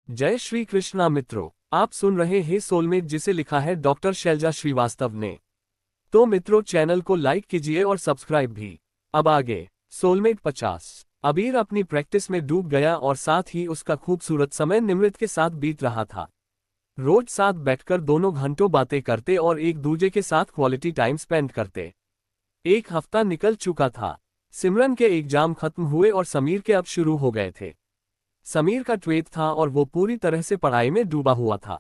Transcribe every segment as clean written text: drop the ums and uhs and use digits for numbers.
जय श्री कृष्णा मित्रों, आप सुन रहे हैं सोलमेट जिसे लिखा है डॉक्टर शैलजा श्रीवास्तव ने। तो मित्रों, चैनल को लाइक कीजिए और सब्सक्राइब भी। अब आगे सोलमेट 50। अबीर अपनी प्रैक्टिस में डूब गया और साथ ही उसका खूबसूरत समय निमृत के साथ बीत रहा था। रोज साथ बैठकर दोनों घंटों बातें करते और एक दूजे के साथ क्वालिटी टाइम स्पेंड करते। एक हफ्ता निकल चुका था। सिमरन के एग्जाम खत्म हुए और समीर के अब शुरू हो गए थे। समीर का 12th था और वो पूरी तरह से पढ़ाई में डूबा हुआ था।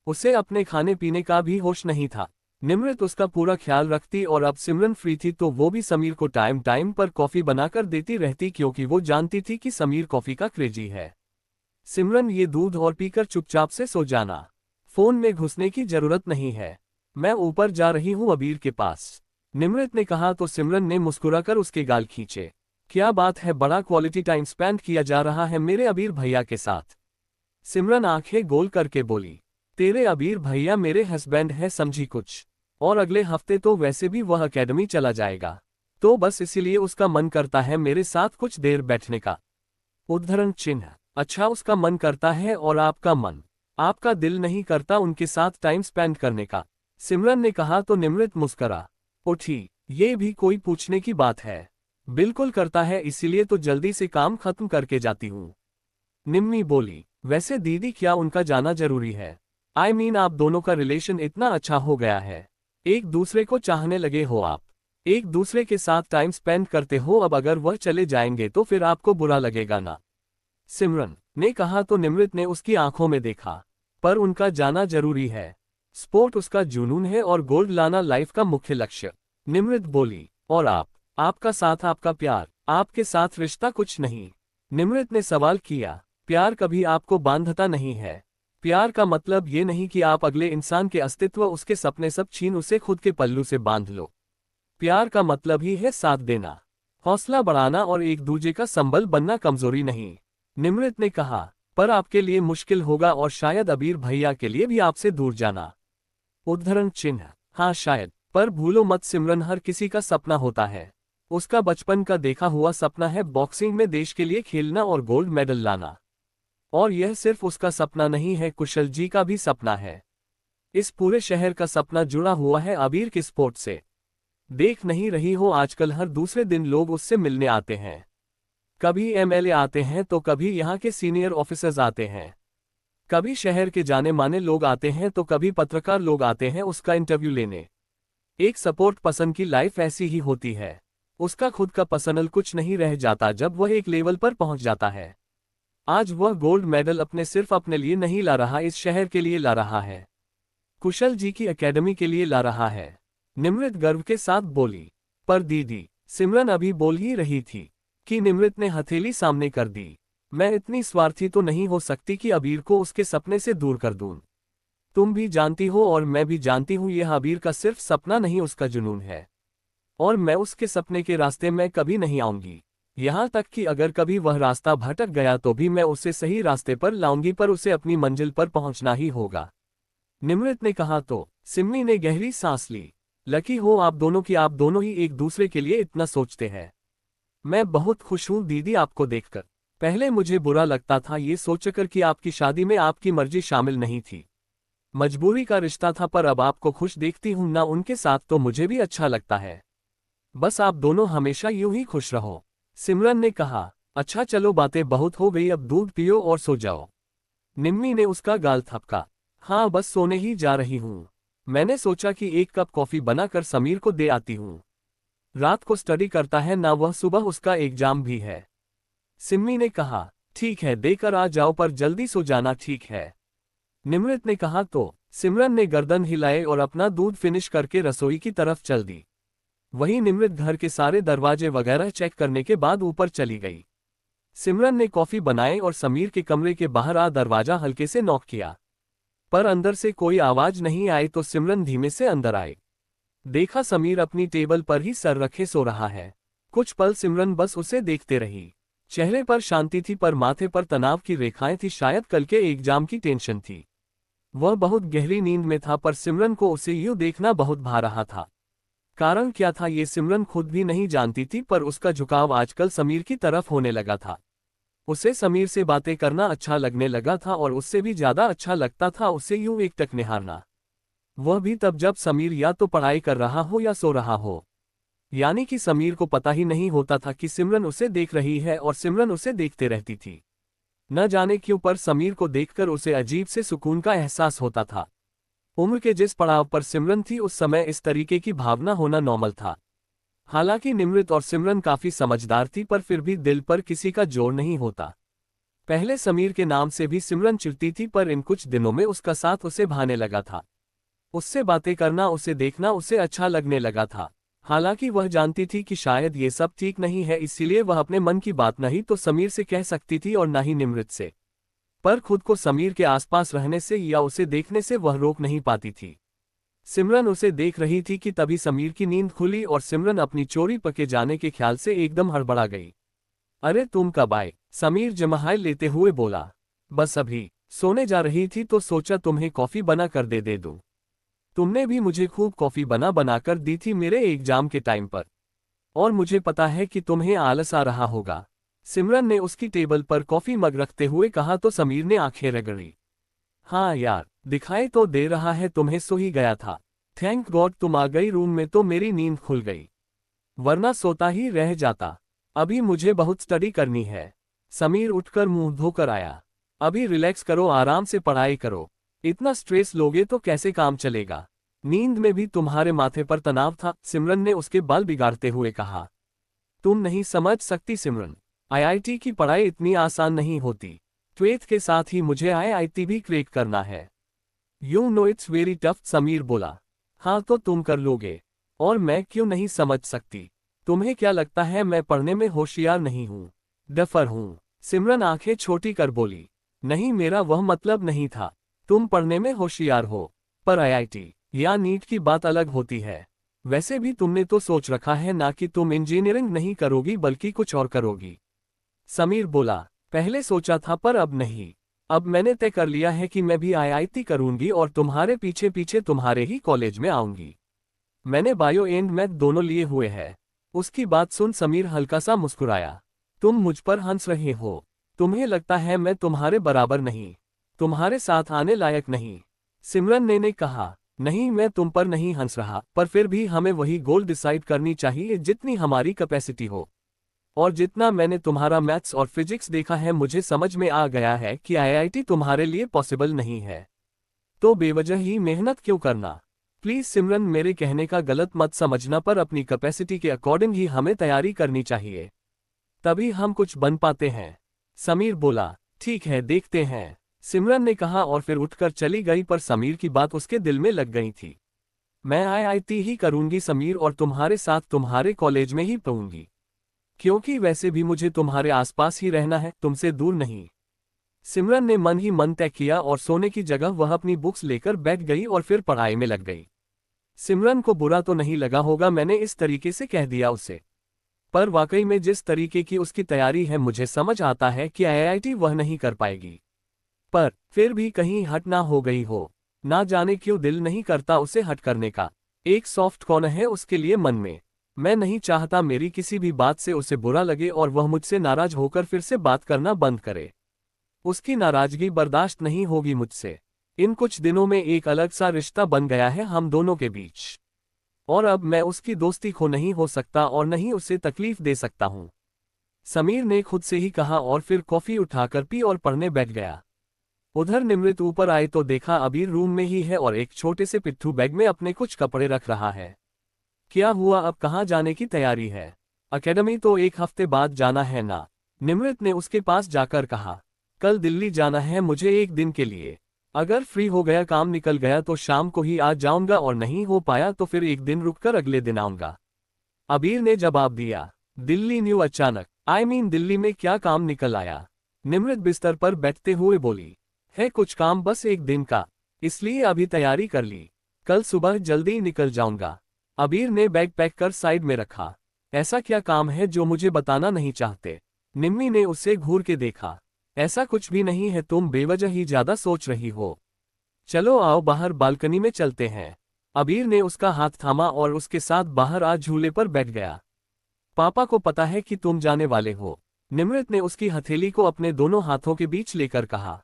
उसे अपने खाने पीने का भी होश नहीं था। निमृत उसका पूरा ख्याल रखती और अब सिमरन फ्री थी तो वो भी समीर को टाइम टाइम पर कॉफी बनाकर देती रहती, क्योंकि वो जानती थी कि समीर कॉफी का क्रेजी है। सिमरन, ये दूध और पीकर चुपचाप से सो जाना, फोन में घुसने की जरूरत नहीं है। मैं ऊपर जा रही हूँ अबीर के पास, निमृत ने कहा तो सिमरन ने मुस्कुराकर उसके गाल खींचे। क्या बात है, बड़ा क्वालिटी टाइम स्पेंड किया जा रहा है मेरे अबीर भैया के साथ। सिमरन आंखें गोल करके बोली, तेरे अबीर भैया मेरे हस्बैंड है, समझी कुछ। और अगले हफ्ते तो वैसे भी वह एकेडमी चला जाएगा, तो बस इसीलिए उसका मन करता है मेरे साथ कुछ देर बैठने का। उद्धरण चिन्ह। अच्छा, उसका मन करता है और आपका मन, आपका दिल नहीं करता उनके साथ टाइम स्पेंड करने का? सिमरन ने कहा तो निमृत मुस्करा उठी। ये भी कोई पूछने की बात है? बिल्कुल करता है, इसीलिए तो जल्दी से काम खत्म करके जाती हूँ। निम्मी बोली, वैसे दीदी क्या उनका जाना जरूरी है? I mean, आप दोनों का रिलेशन इतना अच्छा हो गया है, एक दूसरे को चाहने लगे हो, आप एक दूसरे के साथ टाइम स्पेंड करते हो, अब अगर वह चले जाएंगे तो फिर आपको बुरा लगेगा ना? सिमरन ने कहा तो निमृत ने उसकी आंखों में देखा। पर उनका जाना जरूरी है, स्पोर्ट उसका जुनून है और गोल्ड लाना लाइफ का मुख्य लक्ष्य। निमृत बोली, और आप, आपका साथ, आपका प्यार, आपके साथ रिश्ता कुछ नहीं? निमृत ने सवाल किया। प्यार कभी आपको बांधता नहीं है। प्यार का मतलब ये नहीं कि आप अगले इंसान के अस्तित्व, उसके सपने सब छीन उसे खुद के पल्लू से बांध लो। प्यार का मतलब ही है साथ देना, हौसला बढ़ाना और एक दूजे का संबल बनना, कमजोरी नहीं। निमृत ने कहा, पर आपके लिए मुश्किल होगा और शायद अबीर भैया के लिए भी आपसे दूर जाना। उद्धरण चिन्ह। हाँ शायद, पर भूलो मत सिमरन, हर किसी का सपना होता है। उसका बचपन का देखा हुआ सपना है बॉक्सिंग में देश के लिए खेलना और गोल्ड मेडल लाना। और यह सिर्फ उसका सपना नहीं है, कुशल जी का भी सपना है। इस पूरे शहर का सपना जुड़ा हुआ है अबीर के स्पोर्ट से। देख नहीं रही हो, आजकल हर दूसरे दिन लोग उससे मिलने आते हैं। कभी एमएलए आते हैं तो कभी यहाँ के सीनियर ऑफिसर्स आते हैं, कभी शहर के जाने माने लोग आते हैं तो कभी पत्रकार लोग आते हैं उसका इंटरव्यू लेने। एक सपोर्ट पर्सन की लाइफ ऐसी ही होती है। उसका खुद का पर्सनल कुछ नहीं रह जाता जब वह एक लेवल पर पहुंच जाता है। आज वह गोल्ड मेडल अपने सिर्फ अपने लिए नहीं ला रहा, इस शहर के लिए ला रहा है, कुशल जी की एकेडमी के लिए ला रहा है। निमृत गर्व के साथ बोली। पर दीदी, सिमरन अभी बोल ही रही थी कि निमृत ने हथेली सामने कर दी। मैं इतनी स्वार्थी तो नहीं हो सकती कि अबीर को उसके सपने से दूर कर दूं। तुम भी जानती हो और मैं भी जानती हूँ, यह अबीर का सिर्फ सपना नहीं, उसका जुनून है। और मैं उसके सपने के रास्ते में कभी नहीं आऊंगी। यहाँ तक कि अगर कभी वह रास्ता भटक गया तो भी मैं उसे सही रास्ते पर लाऊंगी, पर उसे अपनी मंजिल पर पहुंचना ही होगा। निमृत ने कहा तो सिम्मी ने गहरी सांस ली। लकी हो आप दोनों की, आप दोनों ही एक दूसरे के लिए इतना सोचते हैं। मैं बहुत खुश हूँ दीदी आपको देखकर। पहले मुझे बुरा लगता था ये सोचकर कि आपकी शादी में आपकी मर्जी शामिल नहीं थी, मजबूरी का रिश्ता था, पर अब आपको खुश देखती हूं ना उनके साथ तो मुझे भी अच्छा लगता है। बस आप दोनों हमेशा यूं ही खुश रहो। सिमरन ने कहा, अच्छा चलो बातें बहुत हो गई, अब दूध पियो और सो जाओ। निम्मी ने उसका गाल थपका। हाँ बस सोने ही जा रही हूँ। मैंने सोचा कि एक कप कॉफी बनाकर समीर को दे आती हूँ। रात को स्टडी करता है ना वह, सुबह उसका एग्जाम भी है। सिम्मी ने कहा, ठीक है देकर आ जाओ, पर जल्दी सो जाना, ठीक है? निमृत ने कहा तो सिमरन ने गर्दन हिलाए और अपना दूध फिनिश करके रसोई की तरफ चल दी। वहीं निमृत घर के सारे दरवाजे वगैरह चेक करने के बाद ऊपर चली गई। सिमरन ने कॉफी बनाए और समीर के कमरे के बाहर आ दरवाजा हल्के से नॉक किया, पर अंदर से कोई आवाज नहीं आई तो सिमरन धीमे से अंदर आई। देखा समीर अपनी टेबल पर ही सर रखे सो रहा है। कुछ पल सिमरन बस उसे देखते रही। चेहरे पर शांति थी पर माथे पर तनाव की रेखाएं थी, शायद कल के एग्जाम की टेंशन थी। वह बहुत गहरी नींद में था पर सिमरन को उसे यूं देखना बहुत भा रहा था। कारण क्या था ये सिमरन खुद भी नहीं जानती थी, पर उसका झुकाव आजकल समीर की तरफ होने लगा था। उसे समीर से बातें करना अच्छा लगने लगा था और उससे भी ज्यादा अच्छा लगता था उसे यूं एकटक निहारना। वह भी तब जब समीर या तो पढ़ाई कर रहा हो या सो रहा हो। यानी कि समीर को पता ही नहीं होता था कि सिमरन उसे देख रही है और सिमरन उसे देखते रहती थी। न जाने क्यों पर समीर को देखकर उसे अजीब से सुकून का एहसास होता था। उम्र के जिस पड़ाव पर सिमरन थी उस समय इस तरीके की भावना होना नॉर्मल था। हालांकि निमृत और सिमरन काफी समझदार थी पर फिर भी दिल पर किसी का जोर नहीं होता। पहले समीर के नाम से भी सिमरन चिढ़ती थी पर इन कुछ दिनों में उसका साथ उसे भाने लगा था। उससे बातें करना उसे देखना उसे अच्छा लगने लगा था। हालांकि वह जानती थी कि शायद ये सब ठीक नहीं है इसीलिए वह अपने मन की बात नहीं तो समीर से कह सकती थी और ना ही निमृत से। पर खुद को समीर के आसपास रहने से या उसे देखने से वह रोक नहीं पाती थी। सिमरन उसे देख रही थी कि तभी समीर की नींद खुली और सिमरन अपनी चोरी पके जाने के ख्याल से एकदम हड़बड़ा गई। अरे तुम कब आए? समीर जमाहाय लेते हुए बोला। बस अभी सोने जा रही थी तो सोचा तुम्हें कॉफी बना कर दे दूं। तुमने भी मुझे खूब कॉफी बनाकर दी थी मेरे एग्जाम के टाइम पर। और मुझे पता है कि तुम्हें आलस आ रहा होगा। सिमरन ने उसकी टेबल पर कॉफी मग रखते हुए कहा तो समीर ने आंखें रगड़ी। हाँ यार, दिखाई तो दे रहा है तुम्हें सो ही गया था। थैंक गॉड तुम आ गई रूम में तो मेरी नींद खुल गई। वरना सोता ही रह जाता। अभी मुझे बहुत स्टडी करनी है। समीर उठकर मुंह धोकर आया। अभी रिलैक्स करो आराम से पढ़ाई करो। इतना स्ट्रेस लोगे तो कैसे काम चलेगा? नींद में भी तुम्हारे माथे पर तनाव था, सिमरन ने उसके बाल बिगाड़ते हुए कहा। तुम नहीं समझ सकती सिमरन, आईआईटी की पढ़ाई इतनी आसान नहीं होती। 12th के साथ ही मुझे आईआईटी भी क्रैक करना है। You know it's very tough, Sameer बोला। हाँ तो तुम कर लोगे। और मैं क्यों नहीं समझ सकती? तुम्हें क्या लगता है मैं पढ़ने में होशियार नहीं हूँ, डफर हूँ? सिमरन आंखें छोटी कर बोली। नहीं मेरा वह मतलब नहीं था। तुम पढ़ने में होशियार हो, पर आईआईटी या नीट की बात अलग होती है। वैसे भी तुमने तो सोच रखा है ना कि तुम इंजीनियरिंग नहीं करोगी बल्कि कुछ और करोगी। समीर बोला। पहले सोचा था पर अब नहीं। अब मैंने तय कर लिया है कि मैं भी आईआईटी करूंगी और तुम्हारे पीछे पीछे तुम्हारे ही कॉलेज में आऊंगी। मैंने बायो एंड मैथ दोनों लिए हुए हैं। उसकी बात सुन समीर हल्का सा मुस्कुराया। तुम मुझ पर हंस रहे हो? तुम्हें लगता है मैं तुम्हारे बराबर नहीं, तुम्हारे साथ आने लायक नहीं? सिमरन ने कहा। नहीं मैं तुम पर नहीं हंस रहा, पर फिर भी हमें वही गोल डिसाइड करनी चाहिए जितनी हमारी कैपेसिटी हो। और जितना मैंने तुम्हारा मैथ्स और फिजिक्स देखा है मुझे समझ में आ गया है कि आईआईटी तुम्हारे लिए पॉसिबल नहीं है। तो बेवजह ही मेहनत क्यों करना? प्लीज सिमरन मेरे कहने का गलत मत समझना, पर अपनी कैपेसिटी के अकॉर्डिंग ही हमें तैयारी करनी चाहिए, तभी हम कुछ बन पाते हैं। समीर बोला। ठीक है देखते हैं, सिमरन ने कहा और फिर उठकर चली गई, पर समीर की बात उसके दिल में लग गई थी। मैं आईआईटी ही करूंगी समीर, और तुम्हारे साथ तुम्हारे कॉलेज में ही पढ़ूंगी, क्योंकि वैसे भी मुझे तुम्हारे आसपास ही रहना है, तुमसे दूर नहीं। सिमरन ने मन ही मन तय किया और सोने की जगह वह अपनी बुक्स लेकर बैठ गई और फिर पढ़ाई में लग गई। सिमरन को बुरा तो नहीं लगा होगा मैंने इस तरीके से कह दिया उसे, पर वाकई में जिस तरीके की उसकी तैयारी है मुझे समझ आता है कि आईआईटी वह नहीं कर पाएगी। पर फिर भी कहीं हट ना हो गई हो, ना जाने क्यों दिल नहीं करता उसे हट करने का। एक सॉफ्ट कॉर्नर है उसके लिए मन में। मैं नहीं चाहता मेरी किसी भी बात से उसे बुरा लगे और वह मुझसे नाराज होकर फिर से बात करना बंद करे। उसकी नाराजगी बर्दाश्त नहीं होगी मुझसे। इन कुछ दिनों में एक अलग सा रिश्ता बन गया है हम दोनों के बीच, और अब मैं उसकी दोस्ती खो नहीं हो सकता और नहीं उसे तकलीफ दे सकता हूं, समीर ने खुद से ही कहा और फिर कॉफी उठाकर पी और पढ़ने बैठ गया। उधर निमृत ऊपर आए तो देखा अबीर रूम में ही है और एक छोटे से पिट्ठू बैग में अपने कुछ कपड़े रख रहा है। क्या हुआ, अब कहाँ जाने की तैयारी है? अकेडमी तो एक हफ्ते बाद जाना है ना? निमृत ने उसके पास जाकर कहा। कल दिल्ली जाना है मुझे एक दिन के लिए। अगर फ्री हो गया, काम निकल गया तो शाम को ही आ जाऊंगा और नहीं हो पाया तो फिर एक दिन रुककर अगले दिन आऊंगा, अबीर ने जवाब दिया। दिल्ली न्यू अचानक? दिल्ली में क्या काम निकल आया? निमृत बिस्तर पर बैठते हुए बोली। है कुछ काम, बस एक दिन का, इसलिए अभी तैयारी कर ली, कल सुबह जल्दी निकल जाऊंगा। अबीर ने बैग पैक कर साइड में रखा। ऐसा क्या काम है जो मुझे बताना नहीं चाहते? निम्मी ने उसे घूर के देखा। ऐसा कुछ भी नहीं है, तुम बेवजह ही ज्यादा सोच रही हो। चलो आओ बाहर बालकनी में चलते हैं। अबीर ने उसका हाथ थामा और उसके साथ बाहर आ झूले पर बैठ गया। पापा को पता है कि तुम जाने वाले हो? निमृत ने उसकी हथेली को अपने दोनों हाथों के बीच लेकर कहा,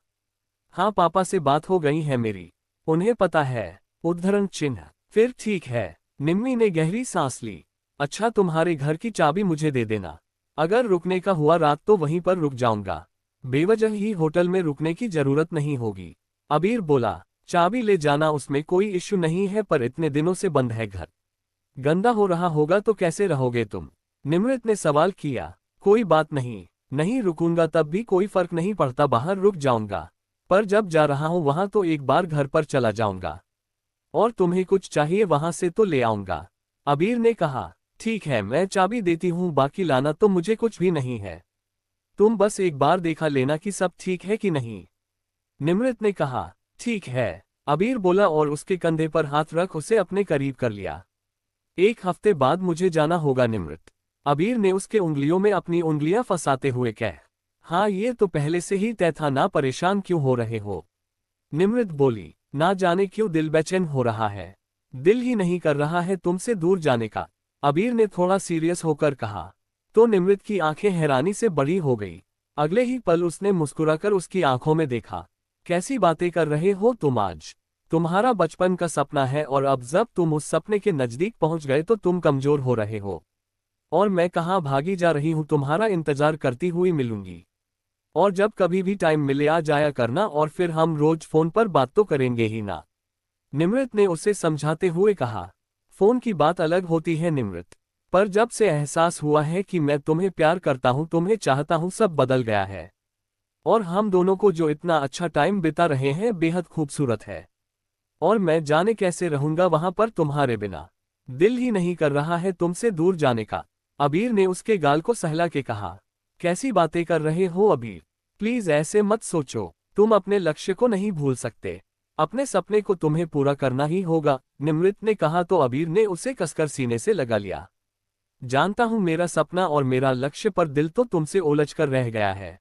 हाँ पापा से बात हो गई है मेरी, उन्हें पता है। उद्धरण चिन्ह। फिर ठीक है। निम्मी ने गहरी सांस ली। अच्छा तुम्हारे घर की चाबी मुझे दे देना, अगर रुकने का हुआ रात तो वहीं पर रुक जाऊंगा, बेवजह ही होटल में रुकने की जरूरत नहीं होगी। अबीर बोला, चाबी ले जाना उसमें कोई इश्यू नहीं है, पर इतने दिनों से बंद है घर, गंदा हो रहा होगा तो कैसे रहोगे तुम? निमृत ने सवाल किया। कोई बात नहीं, नहीं रुकूंगा तब भी कोई फर्क नहीं पड़ता, बाहर रुक जाऊंगा, पर जब जा रहा हूं वहां तो एक बार घर पर चला जाऊंगा, और तुम्हें कुछ चाहिए वहां से तो ले आऊंगा। अबीर ने कहा, ठीक है मैं चाबी देती हूं, बाकी लाना तो मुझे कुछ भी नहीं है, तुम बस एक बार देखा लेना कि सब ठीक है कि नहीं। निमृत ने कहा, ठीक है। अबीर बोला और उसके कंधे पर हाथ रख उसे अपने करीब कर लिया। एक हफ्ते बाद मुझे जाना होगा निमृत। अबीर ने उसके उंगलियों में अपनी उंगलियां फंसाते हुए कहा, हाँ ये तो पहले से ही तय था ना, परेशान क्यों हो रहे हो? निमृत बोली, ना जाने क्यों दिल बेचैन हो रहा है, दिल ही नहीं कर रहा है तुमसे दूर जाने का। अबीर ने थोड़ा सीरियस होकर कहा। तो निमृत की आंखें हैरानी से बड़ी हो गई। अगले ही पल उसने मुस्कुराकर उसकी आंखों में देखा। कैसी बातें कर रहे हो तुम आज? तुम्हारा बचपन का सपना है और अब जब तुम उस सपने के नजदीक पहुंच गए तो तुम कमजोर हो रहे हो। और मैं कहाँ भागी जा रही हूं, तुम्हारा इंतजार करती हुई मिलूंगी, और जब कभी भी टाइम मिले आ जाया करना, और फिर हम रोज फोन पर बात तो करेंगे ही ना। निमृत ने उसे समझाते हुए कहा। फोन की बात अलग होती है निमृत, पर जब से एहसास हुआ है कि मैं तुम्हें प्यार करता हूं, तुम्हें चाहता हूं, सब बदल गया है। और हम दोनों को जो इतना अच्छा टाइम बिता रहे हैं बेहद खूबसूरत है, और मैं जाने कैसे रहूंगा वहां पर तुम्हारे बिना, दिल ही नहीं कर रहा है तुमसे दूर जाने का। अबीर ने उसके गाल को सहला के कहा, कैसी बातें कर रहे हो अबीर, प्लीज ऐसे मत सोचो, तुम अपने लक्ष्य को नहीं भूल सकते, अपने सपने को तुम्हें पूरा करना ही होगा। निमृत ने कहा तो अबीर ने उसे कसकर सीने से लगा लिया। जानता हूं मेरा सपना और मेरा लक्ष्य, पर दिल तो तुमसे उलझ कर रह गया है,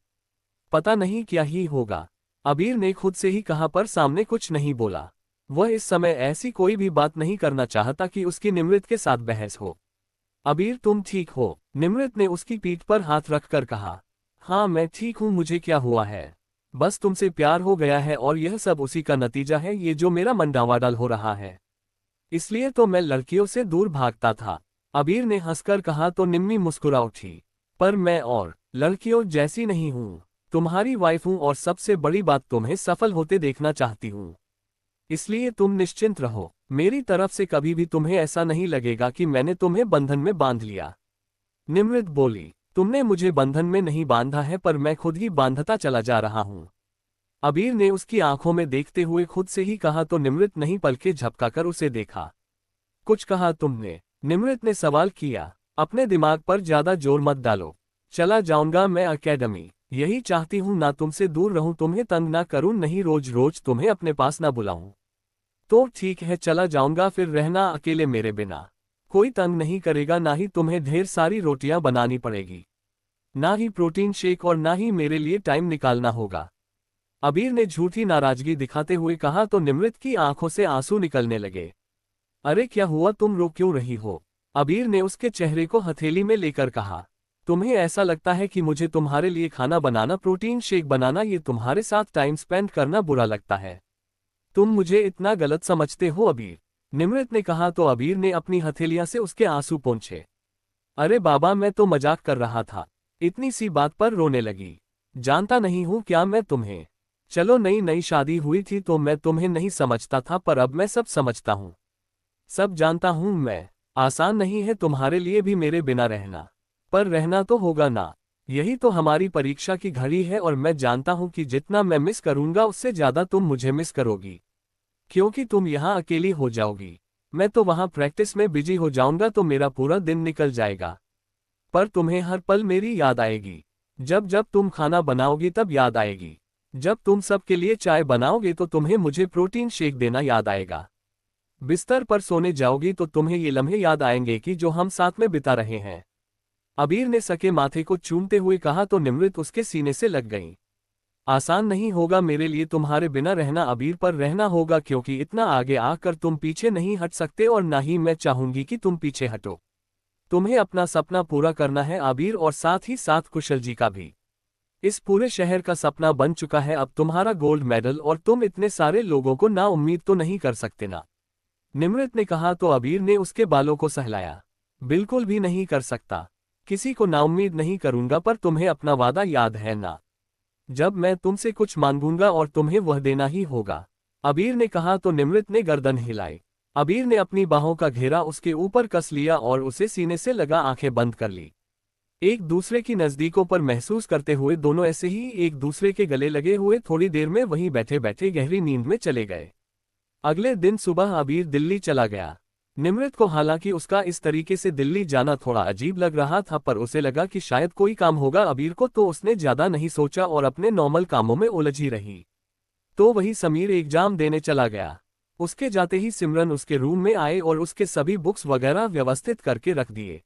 पता नहीं क्या ही होगा। अबीर ने खुद से ही कहा पर सामने कुछ नहीं बोला। वह इस समय ऐसी कोई भी बात नहीं करना चाहता कि उसकी निमृत के साथ बहस हो। अबीर तुम ठीक हो? निमृत ने उसकी पीठ पर हाथ रखकर कहा। हाँ मैं ठीक हूँ, मुझे क्या हुआ है, बस तुमसे प्यार हो गया है और यह सब उसी का नतीजा है, ये जो मेरा मन डावाडाल हो रहा है, इसलिए तो मैं लड़कियों से दूर भागता था। अबीर ने हंसकर कहा तो निम्मी मुस्कुरा उठी। पर मैं और लड़कियों जैसी नहीं हूँ, तुम्हारी वाइफ हूँ और सबसे बड़ी बात तुम्हें सफल होते देखना चाहती हूँ, इसलिए तुम निश्चिंत रहो, मेरी तरफ से कभी भी तुम्हें ऐसा नहीं लगेगा कि मैंने तुम्हें बंधन में बांध लिया। निमृत बोली, तुमने मुझे बंधन में नहीं बांधा है, पर मैं खुद ही बांधता चला जा रहा हूँ। अबीर ने उसकी आंखों में देखते हुए खुद से ही कहा तो निमृत नहीं पलके झपकाकर उसे देखा। कुछ कहा तुमने? निमृत ने सवाल किया। अपने दिमाग पर ज्यादा जोर मत डालो, चला जाऊंगा मैं अकेडमी, यही चाहती हूँ, ना तुमसे दूर रहूं, तुम्हें तंग ना करूं, नहीं रोज रोज तुम्हें अपने पास ना बुलाऊं। तो ठीक है चला जाऊंगा, फिर रहना अकेले मेरे बिना, कोई तंग नहीं करेगा, ना ही तुम्हें ढेर सारी रोटियां बनानी पड़ेगी, ना ही प्रोटीन शेक, और ना ही मेरे लिए टाइम निकालना होगा। अबीर ने झूठी नाराजगी दिखाते हुए कहा तो निमृत की आंखों से आंसू निकलने लगे। अरे क्या हुआ, तुम रो क्यों रही हो? अबीर ने उसके चेहरे को हथेली में लेकर कहा। तुम्हें ऐसा लगता है कि मुझे तुम्हारे लिए खाना बनाना, प्रोटीन शेक बनाना, ये तुम्हारे साथ टाइम स्पेंड करना बुरा लगता है? तुम मुझे इतना गलत समझते हो अबीर? निमृत ने कहा तो अबीर ने अपनी हथेलियां से उसके आंसू पोंछे। अरे बाबा मैं तो मजाक कर रहा था, इतनी सी बात पर रोने लगी, जानता नहीं हूं क्या मैं तुम्हें। चलो नई नई शादी हुई थी तो मैं तुम्हें नहीं समझता था, पर अब मैं सब समझता हूं, सब जानता हूं मैं। आसान नहीं है तुम्हारे लिए भी मेरे बिना रहना, पर रहना तो होगा ना, यही तो हमारी परीक्षा की घड़ी है, और मैं जानता हूं कि जितना मैं मिस करूंगा उससे ज्यादा तुम मुझे मिस करोगी, क्योंकि तुम यहाँ अकेली हो जाओगी, मैं तो वहां प्रैक्टिस में बिजी हो जाऊंगा, तो मेरा पूरा दिन निकल जाएगा, पर तुम्हें हर पल मेरी याद आएगी। जब जब तुम खाना बनाओगी तब याद आएगी, जब तुम सबके लिए चाय बनाओगे तो तुम्हें मुझे प्रोटीन शेक देना याद आएगा, बिस्तर पर सोने जाओगी तो तुम्हें ये लम्हे याद आएंगे कि जो हम साथ में बिता रहे हैं। अबीर ने सके माथे को चूमते हुए कहा तो निमृत उसके सीने से लग गई। आसान नहीं होगा मेरे लिए तुम्हारे बिना रहना अबीर, पर रहना होगा, क्योंकि इतना आगे आकर तुम पीछे नहीं हट सकते, और ना ही मैं चाहूंगी कि तुम पीछे हटो। तुम्हें अपना सपना पूरा करना है आबिर, और साथ ही साथ कुशल जी का भी। इस पूरे शहर का सपना बन चुका है अब तुम्हारा गोल्ड मेडल, और तुम इतने सारे लोगों को ना उम्मीद तो नहीं कर सकते ना। निमृत ने कहा तो आबिर ने उसके बालों को सहलाया। बिल्कुल भी नहीं कर सकता, किसी को नाउम्मीद नहीं करूंगा, पर तुम्हें अपना वादा याद है ना, जब मैं तुमसे कुछ मांगूंगा और तुम्हें वह देना ही होगा। आबिर ने कहा तो निमृत ने गर्दन हिलाई। आबिर ने अपनी बाहों का घेरा उसके ऊपर कस लिया और उसे सीने से लगा आंखें बंद कर ली। एक दूसरे की नजदीकों पर महसूस करते हुए दोनों ऐसे ही एक दूसरे के गले लगे हुए थोड़ी देर में वहीं बैठे बैठे गहरी नींद में चले गए। अगले दिन सुबह आबिर दिल्ली चला गया। निमृत को हालांकि उसका इस तरीके से दिल्ली जाना थोड़ा अजीब लग रहा था, पर उसे लगा कि शायद कोई काम होगा आबिर को, तो उसने ज्यादा नहीं सोचा और अपने नॉर्मल कामों में उलझी रही। तो वही समीर एग्जाम देने चला गया। उसके जाते ही सिमरन उसके रूम में आए और उसके सभी बुक्स वगैरह व्यवस्थित करके रख दिए।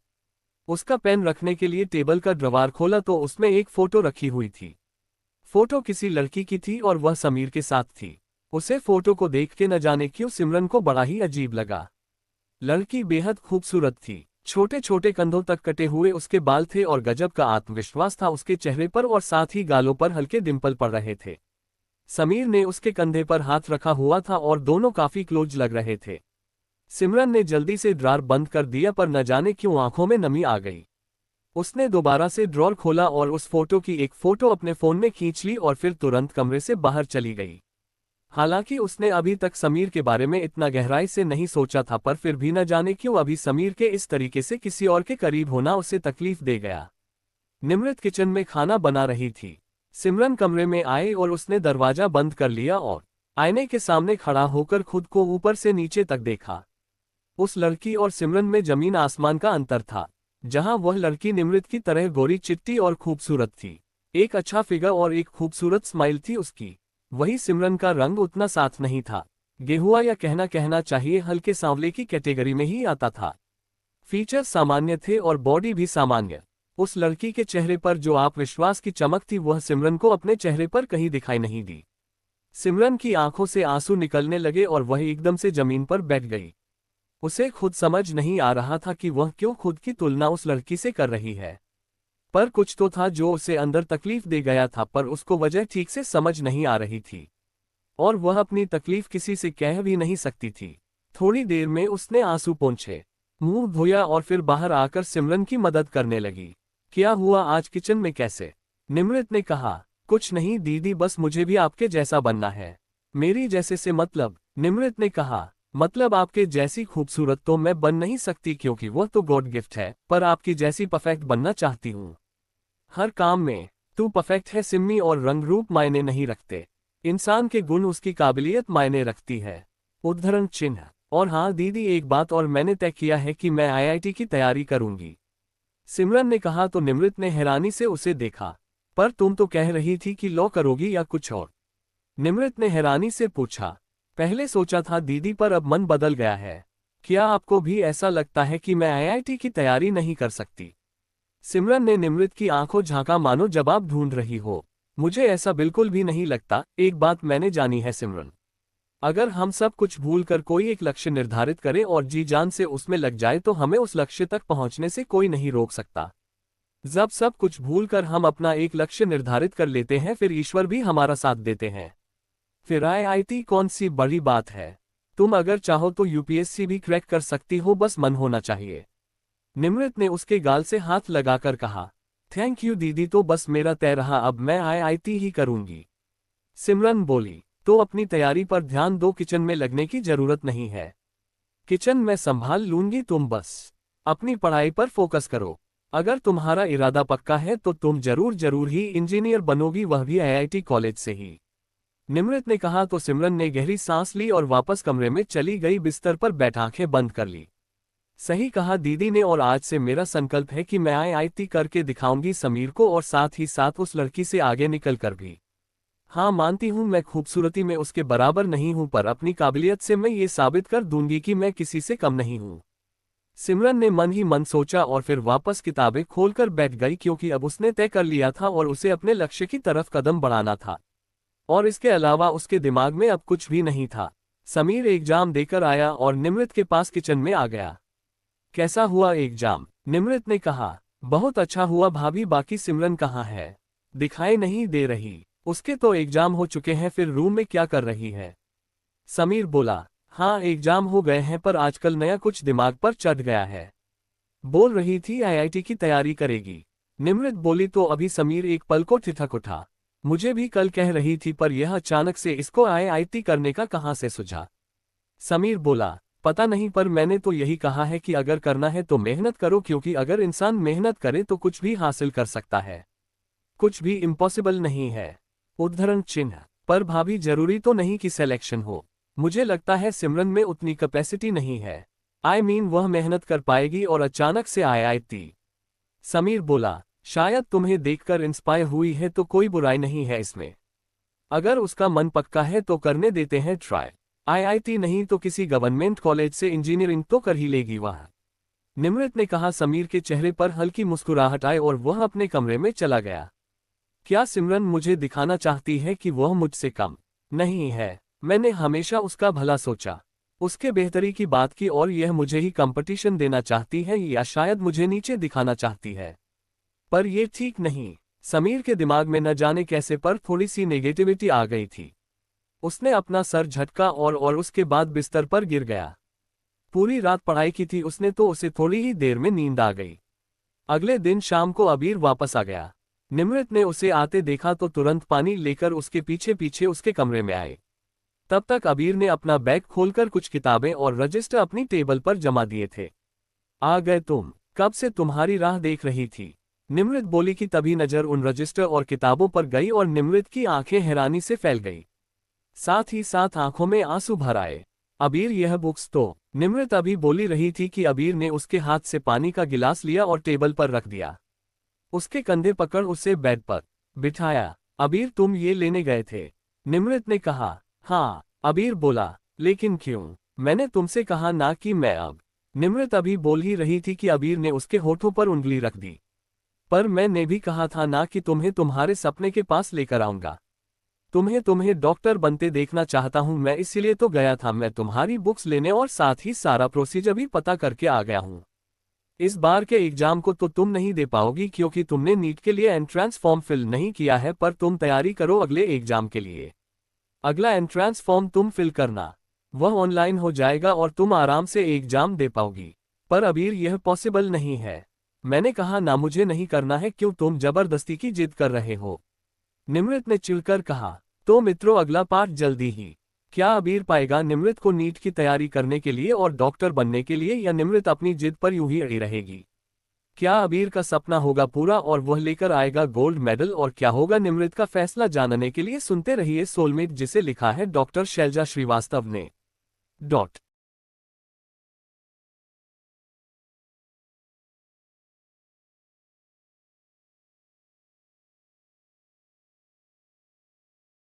उसका पेन रखने के लिए टेबल का ड्रॉवर खोला तो उसमें एक फोटो रखी हुई थी। फोटो किसी लड़की की थी और वह समीर के साथ थी। उसे फोटो को देख के न जाने क्यों सिमरन को बड़ा ही अजीब लगा। लड़की बेहद खूबसूरत थी, छोटे छोटे कंधों तक कटे हुए उसके बाल थे और गजब का आत्मविश्वास था उसके चेहरे पर, और साथ ही गालों पर हल्के डिंपल पड़ रहे थे। समीर ने उसके कंधे पर हाथ रखा हुआ था और दोनों काफी क्लोज लग रहे थे। सिमरन ने जल्दी से ड्रॉर बंद कर दिया, पर न जाने क्यों आंखों में नमी आ गई। उसने दोबारा से ड्रॉर खोला और उस फोटो की एक फोटो अपने फोन में खींच ली और फिर तुरंत कमरे से बाहर चली गई। हालांकि उसने अभी तक समीर के बारे में इतना गहराई से नहीं सोचा था, पर फिर भी न जाने क्यों अभी समीर के इस तरीके से किसी और के करीब होना उसे तकलीफ दे गया। निमृत किचन में खाना बना रही थी। सिमरन कमरे में आए और उसने दरवाजा बंद कर लिया और आईने के सामने खड़ा होकर खुद को ऊपर से नीचे तक देखा। उस लड़की और सिमरन में जमीन आसमान का अंतर था। जहां वह लड़की निमृत की तरह गोरी चिट्टी और खूबसूरत थी, एक अच्छा फिगर और एक खूबसूरत स्माइल थी उसकी, वही सिमरन का रंग उतना साथ नहीं था, गेहुआ या कहना चाहिए हल्के सांवले की कैटेगरी में ही आता था। फीचर्स सामान्य थे और बॉडी भी सामान्य। उस लड़की के चेहरे पर जो आत्मविश्वास की चमक थी वह सिमरन को अपने चेहरे पर कहीं दिखाई नहीं दी। सिमरन की आंखों से आंसू निकलने लगे और वह एकदम से जमीन पर बैठ गई। उसे खुद समझ नहीं आ रहा था कि वह क्यों खुद की तुलना उस लड़की से कर रही है, पर कुछ तो था जो उसे अंदर तकलीफ दे गया था, पर उसको वजह ठीक से समझ नहीं आ रही थी और वह अपनी तकलीफ किसी से कह भी नहीं सकती थी। थोड़ी देर में उसने आंसू पोंछे, मुंह धोया और फिर बाहर आकर सिमरन की मदद करने लगी। क्या हुआ आज किचन में कैसे? निमृत ने कहा। कुछ नहीं दीदी, बस मुझे भी आपके जैसा बनना है। मेरी जैसे से मतलब? निमृत ने कहा, मतलब आपके जैसी खूबसूरत तो मैं बन नहीं सकती क्योंकि वह तो गॉड गिफ्ट है, पर आपकी जैसी परफेक्ट बनना चाहती हूँ। हर काम में तू परफेक्ट है सिम्मी, और रंग रूप मायने नहीं रखते, इंसान के गुण उसकी काबिलियत मायने रखती है। उद्धरण चिन्ह। और हाँ दीदी, एक बात और, मैंने तय किया है कि मैं आईआईटी की तैयारी करूंगी। सिमरन ने कहा तो निमृत ने हैरानी से उसे देखा। पर तुम तो कह रही थी कि लॉ करोगी या कुछ और? निमृत ने हैरानी से पूछा। पहले सोचा था दीदी, पर अब मन बदल गया है। क्या आपको भी ऐसा लगता है कि मैं आईआईटी की तैयारी नहीं कर सकती? सिमरन ने निमृत की आंखों झांका मानो जवाब ढूंढ रही हो। मुझे ऐसा बिल्कुल भी नहीं लगता। एक बात मैंने जानी है सिमरन, अगर हम सब कुछ भूलकर कोई एक लक्ष्य निर्धारित करें और जी जान से उसमें लग जाए तो हमें उस लक्ष्य तक पहुंचने से कोई नहीं रोक सकता। जब सब कुछ भूलकर हम अपना एक लक्ष्य निर्धारित कर लेते हैं फिर ईश्वर भी हमारा साथ देते हैं। फिर आईआईटी कौन सी बड़ी बात है? तुम अगर चाहो तो यूपीएससी भी क्रैक कर सकती हो, बस मन होना चाहिए। निमृत ने उसके गाल से हाथ लगाकर कहा। थैंक यू दीदी, तो बस मेरा तय रहा, अब मैं आईआईटी ही करूंगी। सिमरन बोली, तो अपनी तैयारी पर ध्यान दो, किचन में लगने की जरूरत नहीं है। किचन मैं संभाल लूंगी, तुम बस अपनी पढ़ाई पर फोकस करो। अगर तुम्हारा इरादा पक्का है तो तुम जरूर ही इंजीनियर बनोगी, वह भी आईआईटी कॉलेज से ही। निमृत ने कहा तो सिमरन ने गहरी सांस ली और वापस कमरे में चली गई, बिस्तर पर बैठा आंखें बंद कर ली। सही कहा दीदी ने, और आज से मेरा संकल्प है कि मैं आईआईटी करके दिखाऊंगी समीर को, और साथ ही साथ उस लड़की से आगे निकल कर भी। हाँ मानती हूँ मैं खूबसूरती में उसके बराबर नहीं हूँ, पर अपनी काबिलियत से मैं ये साबित कर दूंगी कि मैं किसी से कम नहीं हूँ। सिमरन ने मन ही मन सोचा और फिर वापस किताबें खोलकर बैठ गई, क्योंकि अब उसने तय कर लिया था और उसे अपने लक्ष्य की तरफ कदम बढ़ाना था, और इसके अलावा उसके दिमाग में अब कुछ भी नहीं था। समीर एग्जाम देकर आया और निमृत के पास किचन में आ गया। कैसा हुआ एग्जाम? निमृत ने कहा, बहुत अच्छा हुआ भाभी, बाकी सिमरन कहाँ है? दिखाई नहीं दे रही। उसके तो एग्जाम हो चुके हैं, फिर रूम में क्या कर रही है? समीर बोला, हाँ एग्जाम हो गए हैं पर आजकल नया कुछ दिमाग पर चढ़ गया है। बोल रही थी आईआईटी की तैयारी करेगी। निमृत बोली तो अभी समीर एक पल को ठिठक उठा। मुझे भी कल कह रही थी पर यह अचानक से इसको आईआईटी करने का कहाँ से सूझा? समीर बोला, पता नहीं पर मैंने तो यही कहा है कि अगर करना है तो मेहनत करो, क्योंकि अगर इंसान मेहनत करे तो कुछ भी हासिल कर सकता है। कुछ भी इम्पॉसिबल नहीं है। उद्धरण चिन्ह। पर भाभी जरूरी तो नहीं कि सिलेक्शन हो। मुझे लगता है सिमरन में उतनी कैपेसिटी नहीं है। वह मेहनत कर पाएगी और अचानक से आईआईटी। समीर बोला, शायद तुम्हें देखकर इंस्पायर हुई है तो कोई बुराई नहीं है इसमें। अगर उसका मन पक्का है तो करने देते हैं ट्राई। आईआईटी नहीं तो किसी गवर्नमेंट कॉलेज से इंजीनियरिंग तो कर ही लेगी वह। निमृत ने कहा। समीर के चेहरे पर हल्की मुस्कुराहट आई और वह अपने कमरे में चला गया। क्या सिमरन मुझे दिखाना चाहती है कि वह मुझसे कम नहीं है? मैंने हमेशा उसका भला सोचा, उसके बेहतरी की बात की, और यह मुझे ही कंपटीशन देना चाहती है या शायद मुझे नीचे दिखाना चाहती है। पर यह ठीक नहीं। समीर के दिमाग में न जाने कैसे पर थोड़ी सी नेगेटिविटी आ गई थी। उसने अपना सर झटका और उसके बाद बिस्तर पर गिर गया। पूरी रात पढ़ाई की थी उसने तो उसे थोड़ी ही देर में नींद आ गई। अगले दिन शाम को अबीर वापस आ गया। निमृत ने उसे आते देखा तो तुरंत पानी लेकर उसके पीछे पीछे उसके कमरे में आए। तब तक अबीर ने अपना बैग खोलकर कुछ किताबें और रजिस्टर अपनी टेबल पर जमा दिए थे। आ गए तुम? कब से तुम्हारी राह देख रही थी। निमृत बोली कि तभी नजर उन रजिस्टर और किताबों पर गई और निमृत की आंखें हैरानी से फैल गई, साथ ही साथ आंखों में आंसू भर आए। अबीर, यह बुक्स तो। निमृत अभी बोली रही थी कि अबीर ने उसके हाथ से पानी का गिलास लिया और टेबल पर रख दिया। उसके कंधे पकड़ उसे बेड पर बिठाया। अबीर, तुम ये लेने गए थे? निमृत ने कहा। हाँ। अबीर बोला, लेकिन क्यों? मैंने तुमसे कहा ना कि मैं अब। निमृत अभी बोल ही रही थी कि अबीर ने उसके होठों पर उंगली रख दी। पर मैंने भी कहा था ना कि तुम्हें तुम्हारे सपने के पास लेकर आऊंगा। तुम्हें डॉक्टर बनते देखना चाहता हूं मैं, इसीलिए तो गया था मैं तुम्हारी बुक्स लेने और साथ ही सारा प्रोसीजर भी पता करके आ गया हूं। इस बार के एग्जाम को तो तुम नहीं दे पाओगी क्योंकि तुमने नीट के लिए एंट्रेंस फॉर्म फिल नहीं किया है, पर तुम तैयारी करो अगले एग्जाम के लिए। अगला एंट्रेंस फॉर्म तुम फिल करना, वह ऑनलाइन हो जाएगा और तुम आराम से एग्जाम दे पाओगी। पर अबीर, यह पॉसिबल नहीं है। मैंने कहा ना मुझे नहीं करना है, क्यों तुम जबरदस्ती की जिद कर रहे हो? निमृत ने चिढ़कर कहा। तो मित्रों, अगला पार्ट जल्दी ही। क्या अबीर पाएगा निमृत को नीट की तैयारी करने के लिए और डॉक्टर बनने के लिए, या निमृत अपनी जिद पर यूं ही अड़ी रहेगी? क्या अबीर का सपना होगा पूरा और वह लेकर आएगा गोल्ड मेडल, और क्या होगा निमृत का फैसला जानने के लिए सुनते रहिए सोलमेट, जिसे लिखा है डॉक्टर शैलजा श्रीवास्तव ने।